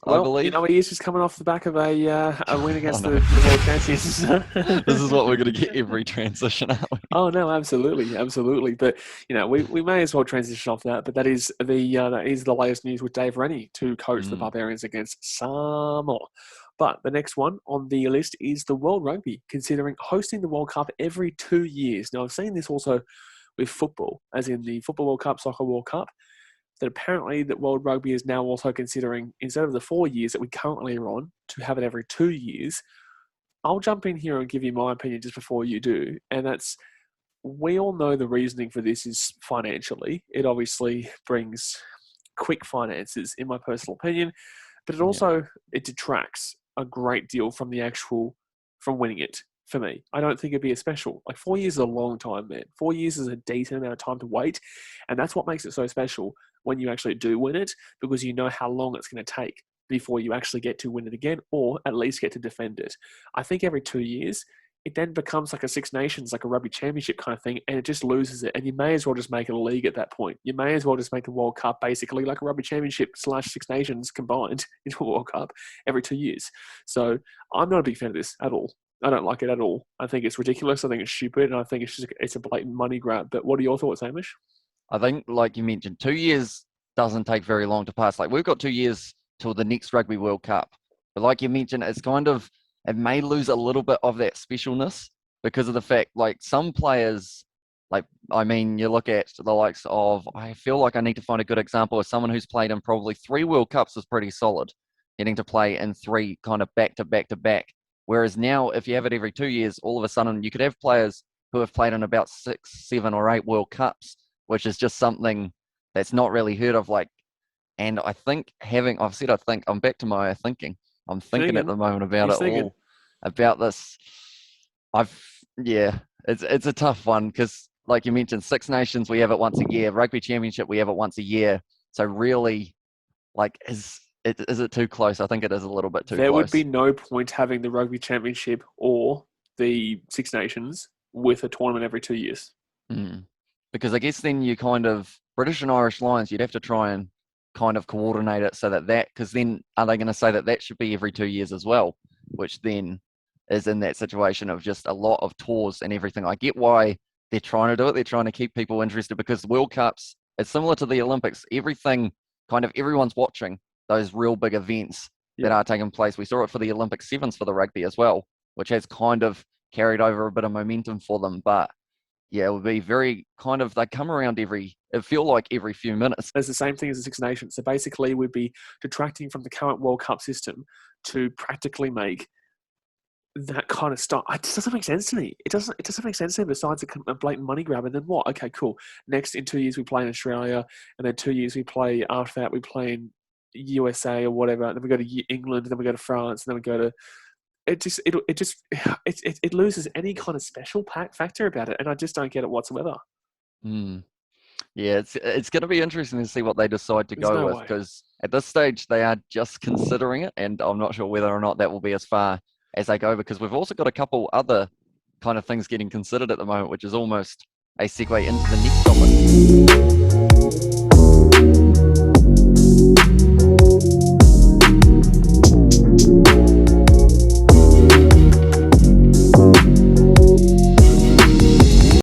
I Well, believe. he is just coming off the back of a win against I know. the world champions. This is what we're going to get every transition, aren't we? Oh no, absolutely. But we may as well transition off that. But that is the latest news with Dave Rennie to coach the Barbarians against Samoa. But the next one on the list is the World Rugby, considering hosting the World Cup every 2 years. Now I've seen this also with football, as in the Football World Cup, Soccer World Cup. That apparently that World Rugby is now also considering, instead of the 4 years that we currently are on, to have it every 2 years. I'll jump in here and give you my opinion just before you do, and that's, we all know the reasoning for this is financially. It obviously brings quick finances, in my personal opinion, but it detracts a great deal from winning it for me. I don't think it'd be as special. Like 4 years is a long time, man. 4 years is a decent amount of time to wait, and that's what makes it so special when you actually do win it, because you know how long it's going to take before you actually get to win it again, or at least get to defend it. I think every 2 years, it then becomes like a Six Nations, like a rugby championship kind of thing, and it just loses it. And you may as well just make it a league at that point. You may as well just make the World Cup basically like a rugby championship / Six Nations combined into a World Cup every 2 years. So I'm not a big fan of this at all. I don't like it at all. I think it's ridiculous. I think it's stupid, and I think it's a blatant money grab. But what are your thoughts, Hamish? I think, like you mentioned, 2 years doesn't take very long to pass. Like, we've got 2 years till the next Rugby World Cup. But like you mentioned, it may lose a little bit of that specialness because of the fact, like, some players, you look at the likes of, I feel like I need to find a good example of someone who's played in probably 3 World Cups is pretty solid, getting to play in 3 kind of back to back to back. Whereas now, if you have it every 2 years, all of a sudden you could have players who have played in about 6, 7, or 8 World Cups, which is just something that's not really heard of. And I think I'm back to my thinking. I'm thinking at the moment about about this. It's a tough one because, like you mentioned, Six Nations, we have it once a year. Rugby Championship, we have it once a year. So really, is it too close? I think it is a little bit too close. There would be no point having the Rugby Championship or the Six Nations with a tournament every 2 years. Because I guess then you kind of, British and Irish Lions, you'd have to try and kind of coordinate it so because then are they going to say that should be every 2 years as well, which then is in that situation of just a lot of tours and everything. I get why they're trying to do it. They're trying to keep people interested because World Cups, it's similar to the Olympics. Everyone's watching those real big events that are taking place. We saw it for the Olympic Sevens for the rugby as well, which has kind of carried over a bit of momentum for them. But yeah, it would be very they come around every few minutes. It's the same thing as the Six Nations. So basically we'd be detracting from the current World Cup system to practically make that kind of stuff. It just doesn't make sense to me. It doesn't make sense to me besides a blatant money grab. And then what? Okay, cool. Next, in 2 years, we play in Australia. And then 2 years, after that, we play in USA or whatever. And then we go to England. And then we go to France. And then we go to... It loses any kind of special factor about it, and I just don't get it whatsoever. Yeah, it's going to be interesting to see what they decide to go with, because at this stage they are just considering it, and I'm not sure whether or not that will be as far as they go, because we've also got a couple other kind of things getting considered at the moment, which is almost a segue into the next topic.